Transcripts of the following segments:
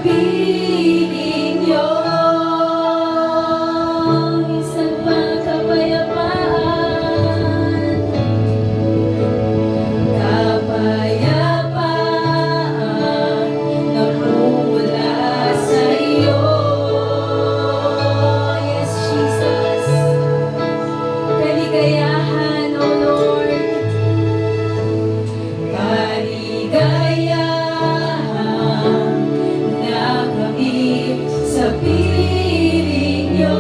piling niyo. Isang kapayapaan, kapayapaan na mula sa iyo. Yes, Jesus. Kaligayahan, O Lord. Kaligayahan na kami sa piling niyo.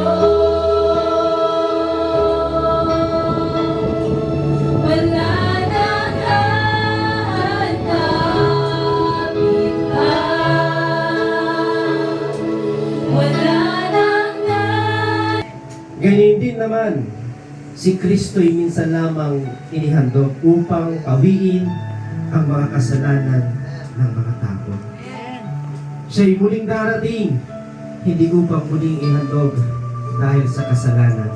Wala nang hanapin pa, wala nang Ganyan din naman, si Kristo'y minsan lamang inihandog upang pawiin ang mga kasalanan ng mga tao. Siya'y muling darating, hindi upang muling ihandog dahil sa kasalanan,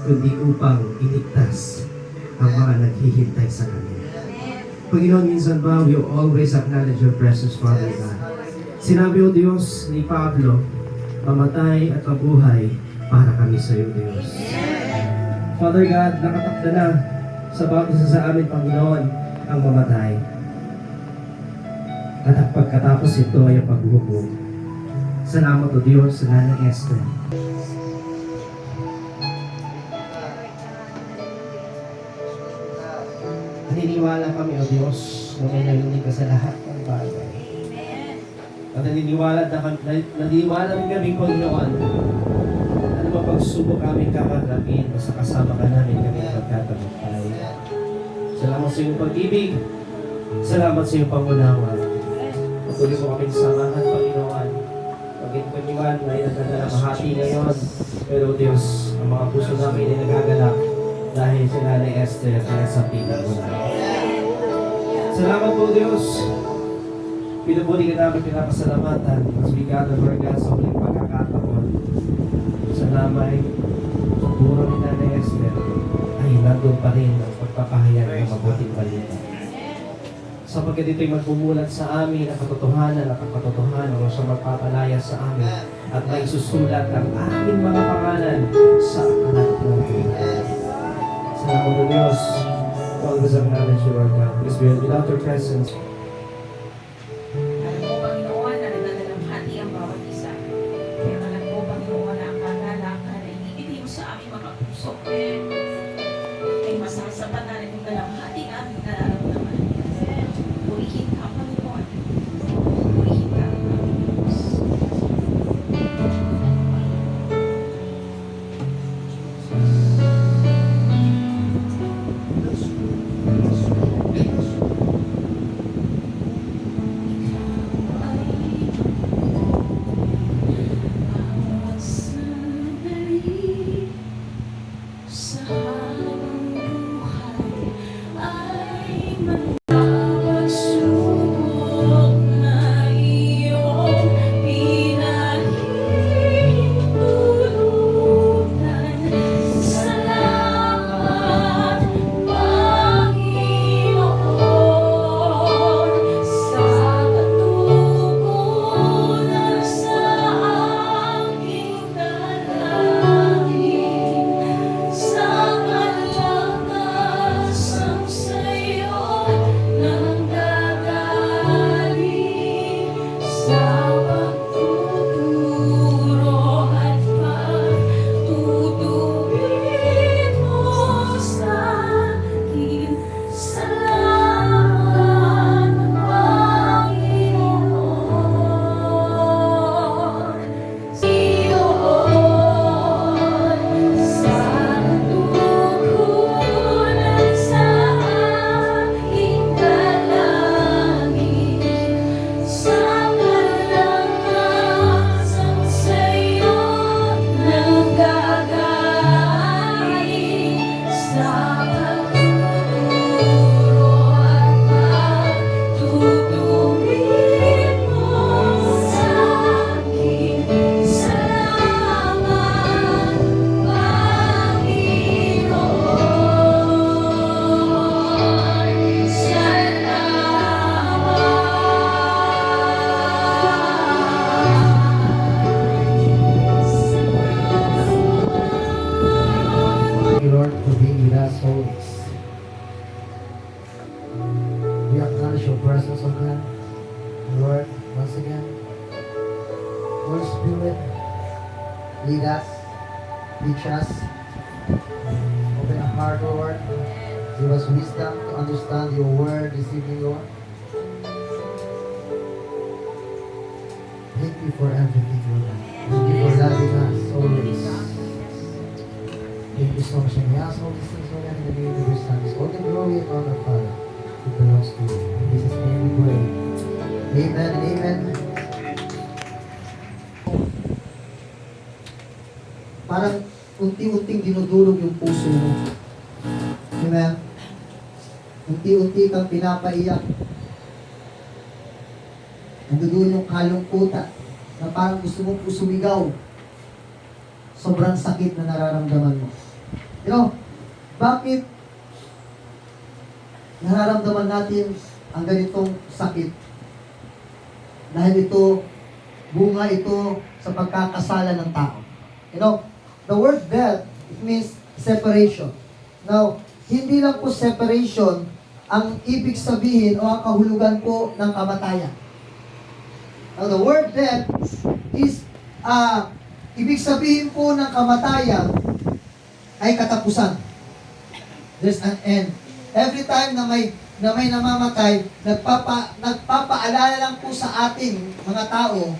kundi upang iligtas ang mga naghihintay sa Kanya. Panginoon, minsan ba we always acknowledge your presence, Father God? Sinabi o Diyos ni Pablo, mamatay at mabuhay para kami sa iyo, Diyos. Father God, nakatakda na sa bawat isa sa amin, Panginoon, ang mamatay. At ang pagkatapos ito ay ang paghuhukom. Salamat o Diyos sa ngalan ni Esther. Naniniwala kami o Diyos na may nalinig ka sa lahat ng bagay. At naniniwala rin kami, Panginoon, ano ba pagsubok aming kakarapin, basta kasama ka namin kami pagkatagumpay. Salamat sa iyong pag-ibig. Salamat sa iyong pangunawa. Patuloy mo kami samahan, Panginoon. Pagin paniwan na nagdadalamahati ngayon. Pero Diyos, ang mga puso namin ay nagagalak dahil sila ni Esther kaya sa piling mo na. Salamat po, Diyos. Pinubuli ka namin pinapasalamatan. Mas bigyan ng Lord God sa uling pagkakataon. Sa lamay, sa puro ni Nanay Esther, ay nandun pa rin ang pagpapahayag ng mabuting balita. Sapagkat ito'y magmumulat sa amin ang katotohanan at ang katotohanan o sa magpapalaya sa amin at may susulat ang aming mga pangalan sa akalat ng buhay. Salamat po, Diyos. All this acknowledge you, Lord God. Because without your presence, alam mo, Panginoon, na nagdadalamhati ang bawat isa. Pero alam mo, Panginoon, na ang kagalakan na inibigay mo sa aming mga puso ay masasapat na rin yung dalamhati aming nararamdaman. Purihin ka, Panginoon. Purihin ka, Diyos. Holy Spirit, lead us, teach us, open our heart, Lord. Give us wisdom to understand your word this evening, Lord. Thank you for everything, Lord. Thank you for loving us always. Thank you so much. And we ask all these things, Lord, in the name of your Son. All the glory and honor, Father, it belongs to you. In Jesus' name we pray. Amen and amen. Parang unti-unting dinudulog yung puso mo. Amen? Unti-unti kang pinapaiyak. Nandoon yung kalungkutan na parang gusto mong sumigaw. Sobrang sakit na nararamdaman mo. You know, bakit nararamdaman natin ang ganitong sakit? Dahil ito, bunga ito sa pagkakasala ng tao. You know, the word death, it means separation. Now, hindi lang po separation ang ibig sabihin o ang kahulugan po ng kamatayan. Now, the word death is, ibig sabihin po ng kamatayan ay katapusan. There's an end. Every time na may namamatay, nagpapaalala lang po sa ating mga tao